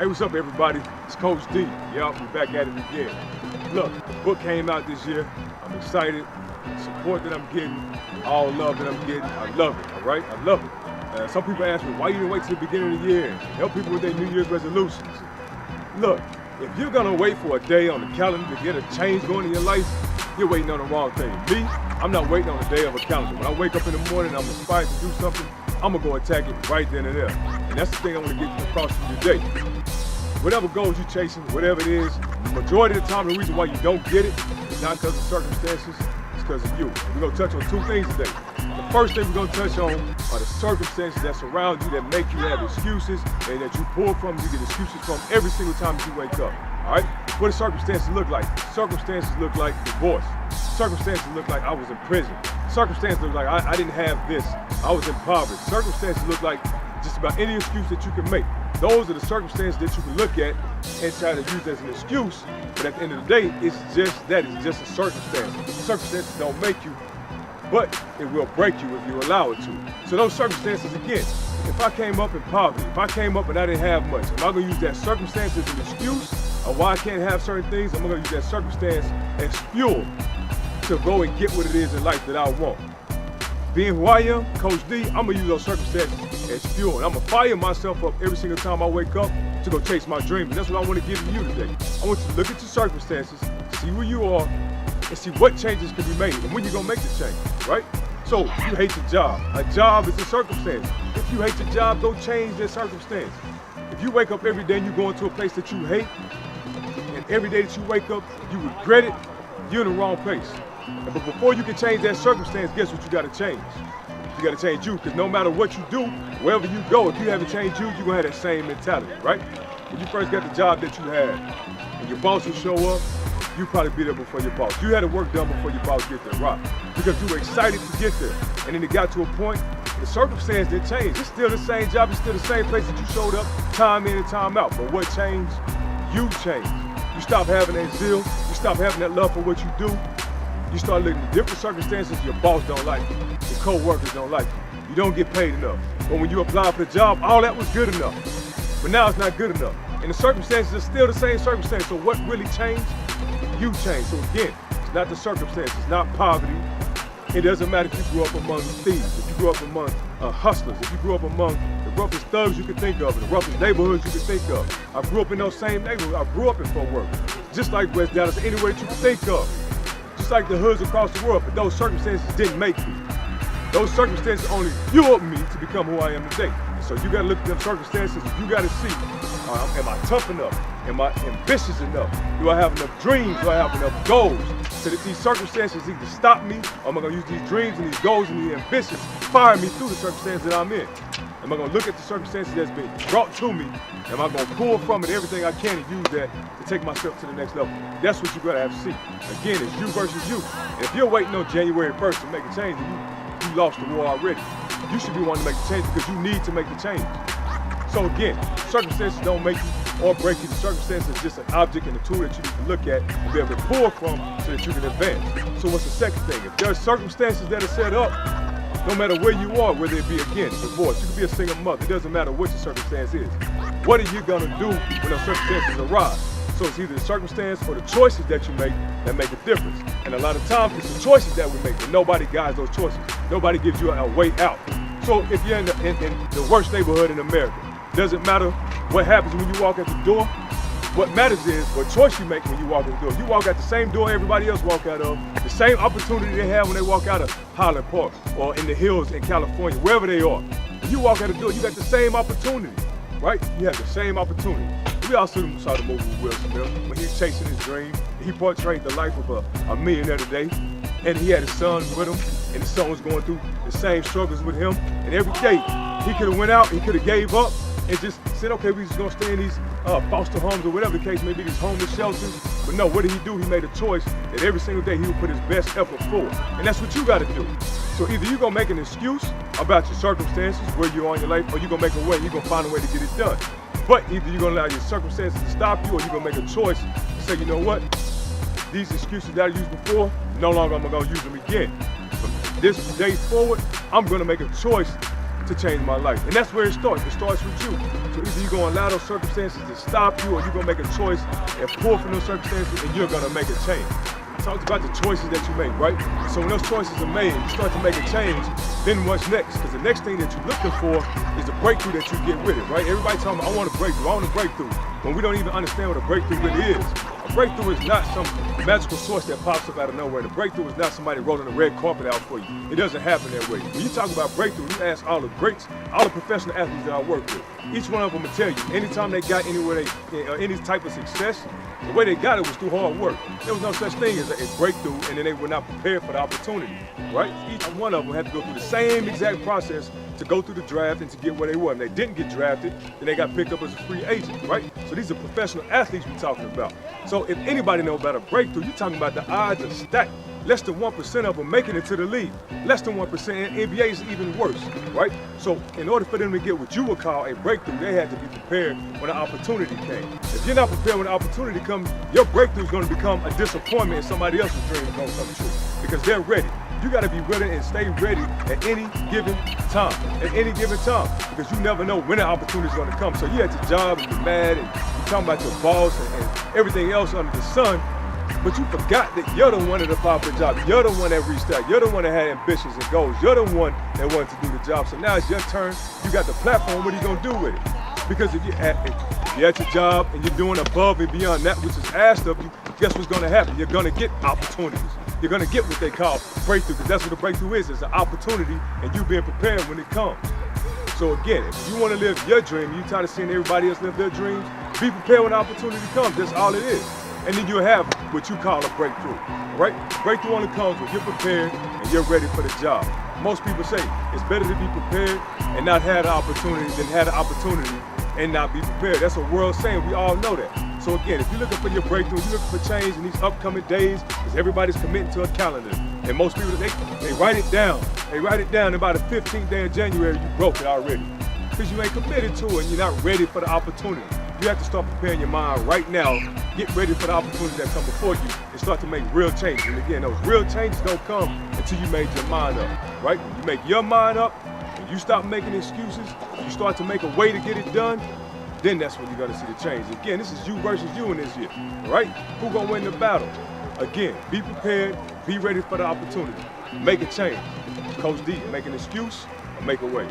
Hey, what's up, everybody? It's Coach D. Yup, we're back at it again. Look, the book came out this year. I'm excited. The support that I'm getting, all love that I'm getting, I love it, all right? I love it. Some people ask me, why you didn't wait till the beginning of the year and help people with their New Year's resolutions? Look, if you're gonna wait for a day on the calendar to get a change going in your life, you're waiting on the wrong thing. Me, I'm not waiting on the day of a calendar. When I wake up in the morning, I'm inspired to do something, I'm gonna go attack it right then and there. And that's the thing I wanna get across to you today. Whatever goals you're chasing, whatever it is, the majority of the time the reason why you don't get it is not because of circumstances, it's because of you. We're gonna touch on two things today. The first thing we're gonna touch on are the circumstances that surround you that make you have excuses and that you pull from, you get excuses from every single time that you wake up. All right? What do circumstances look like? Circumstances look like divorce. Circumstances look like I was in prison. Circumstances look like I didn't have this. I was impoverished. Circumstances look like just about any excuse that you can make. Those are the circumstances that you can look at and try to use as an excuse. But at the end of the day, it's just that. It's just a circumstance. Circumstances don't make you, but it will break you if you allow it to. So those circumstances, again, if I came up in poverty, if I came up and I didn't have much, am I going to use that circumstance as an excuse of why I can't have certain things? I'm going to use that circumstance as fuel to go and get what it is in life that I want. Being who I am, Coach D, I'm going to use those circumstances as fuel. And I'm going to fire myself up every single time I wake up to go chase my dreams. And that's what I want to give to you today. I want you to look at your circumstances, see where you are, and see what changes can be made and when you're going to make the change, right? So you hate your job. A job is a circumstance. If you hate your job, go change that circumstance. If you wake up every day and you go into a place that you hate, and every day that you wake up, you regret it, you're in the wrong place. But before you can change that circumstance, guess what you got to change? You got to change you, because no matter what you do, wherever you go, if you haven't changed you, you're going to have that same mentality, right? When you first got the job that you had, and your boss will show up, you probably be there before your boss. You had the work done before your boss get there, right? Because you were excited to get there. And then it got to a point, the circumstance didn't change. It's still the same job, it's still the same place that you showed up time in and time out. But what changed? You changed. You stopped having that zeal, you stopped having that love for what you do. You start looking at different circumstances. Your boss don't like you, your co-workers don't like you, you don't get paid enough. But when you apply for the job, all that was good enough. But now it's not good enough. And the circumstances are still the same circumstance. So what really changed? You changed. So again, it's not the circumstances, not poverty. It doesn't matter if you grew up among thieves, if you grew up among hustlers, if you grew up among the roughest thugs you could think of, and the roughest neighborhoods you could think of. I grew up in those same neighborhoods. I grew up in Fort Worth, just like West Dallas, anywhere that you could think of. Just like the hoods across the world, but those circumstances didn't make me. Those circumstances only fueled me to become who I am today. So you gotta look at them circumstances, you gotta see, am I tough enough? Am I ambitious enough? Do I have enough dreams? Do I have enough goals? So that these circumstances either stop me, or am I gonna use these dreams and these goals and these ambitions, fire me through the circumstances that I'm in? Am I gonna look at the circumstances that's been brought to me? Am I gonna pull from it everything I can and use that to take myself to the next level? That's what you gotta have to see. Again, it's you versus you. And if you're waiting on January 1st to make a change, and you lost the war already. You should be wanting to make the change because you need to make the change. So again, circumstances don't make you or break you. The circumstance is just an object and a tool that you need to look at and be able to pull from so that you can advance. So what's the second thing? If there are circumstances that are set up, no matter where you are, whether it be, again, divorce, you could be a single mother, it doesn't matter what your circumstance is. What are you gonna do when those circumstances arise? So it's either the circumstance or the choices that you make that make a difference. And a lot of times it's the choices that we make, but nobody guides those choices. Nobody gives you a way out. So if you're in the worst neighborhood in America, doesn't matter what happens when you walk out the door. What matters is what choice you make when you walk out the door. You walk out the same door everybody else walk out of, the same opportunity they have when they walk out of Highland Park or in the hills in California, wherever they are. When you walk out the door, you got the same opportunity, right? You have the same opportunity. We all saw the movie with Will Smith when he's chasing his dream. He portrayed the life of a millionaire today, and he had his son with him, and his son was going through the same struggles with him. And every day, he could have went out, he could have gave up, and just said, okay, we just gonna stay in these foster homes or whatever the case may be, these homeless shelters. But no, what did he do? He made a choice that every single day he would put his best effort forward. And that's what you gotta do. So either you're gonna make an excuse about your circumstances, where you are in your life, or you're gonna make a way, you're gonna find a way to get it done. But either you're gonna allow your circumstances to stop you, or you're gonna make a choice to say, you know what? These excuses that I used before, no longer am I gonna use them again. From this day forward, I'm gonna make a choice to change my life. And that's where it starts. It starts with you. So either you're going to allow those circumstances to stop you, or you're going to make a choice and pull from those circumstances, and you're going to make a change. I talked about the choices that you make, right? So when those choices are made, you start to make a change, then what's next? Because the next thing that you're looking for is the breakthrough that you get with it, right? Everybody talking about, I want a breakthrough, I want a breakthrough. When we don't even understand what a breakthrough really is. A breakthrough is not some magical source that pops up out of nowhere. The breakthrough is not somebody rolling a red carpet out for you. It doesn't happen that way. When you talk about breakthrough, you ask all the greats, all the professional athletes that I work with. Each one of them will tell you, anytime they got any type of success, the way they got it was through hard work. There was no such thing as a breakthrough, and then they were not prepared for the opportunity, right? Each one of them had to go through the same exact process to go through the draft and to get where they were. And they didn't get drafted, then they got picked up as a free agent, right? So these are professional athletes we're talking about. So if anybody knows about a breakthrough, you're talking about the odds are stacked. Less than 1% of them making it to the league. Less than 1%, and NBA is even worse, right? So in order for them to get what you would call a breakthrough, they had to be prepared when an opportunity came. If you're not prepared when an opportunity comes, your breakthrough is going to become a disappointment, and somebody else's dream is going to come true because they're ready. You got to be ready and stay ready at any given time. At any given time, because you never know when the opportunity is going to come. So you at your job and you're mad and you're talking about your boss and everything else under the sun. But you forgot that you're the one that applied for the job. You're the one that reached out. You're the one that had ambitions and goals. You're the one that wanted to do the job. So now it's your turn. You got the platform. What are you going to do with it? Because if you're at your job and you're doing above and beyond that which is asked of you, guess what's going to happen? You're going to get opportunities. You're going to get what they call breakthrough, because that's what a breakthrough is. It's an opportunity, and you being prepared when it comes. So again, if you want to live your dream, you tired of seeing everybody else live their dreams, be prepared when the opportunity comes. That's all it is. And then you'll have what you call a breakthrough, right? Breakthrough only comes when you're prepared and you're ready for the job. Most people say it's better to be prepared and not have the opportunity than have the opportunity and not be prepared. That's a world saying. We all know that. So again, if you're looking for your breakthrough, you're looking for change in these upcoming days, because everybody's committing to a calendar. And most people, they write it down. They write it down, and by the 15th day of January, you broke it already. Because you ain't committed to it and you're not ready for the opportunity. You have to start preparing your mind right now, get ready for the opportunities that come before you, and start to make real changes. And again, those real changes don't come until you made your mind up, right? When you make your mind up, and you stop making excuses, you start to make a way to get it done, then that's when you're gonna see the change. Again, this is you versus you in this year, right? Who gonna win the battle? Again, be prepared, be ready for the opportunity. Make a change. Coach D, make an excuse or make a way.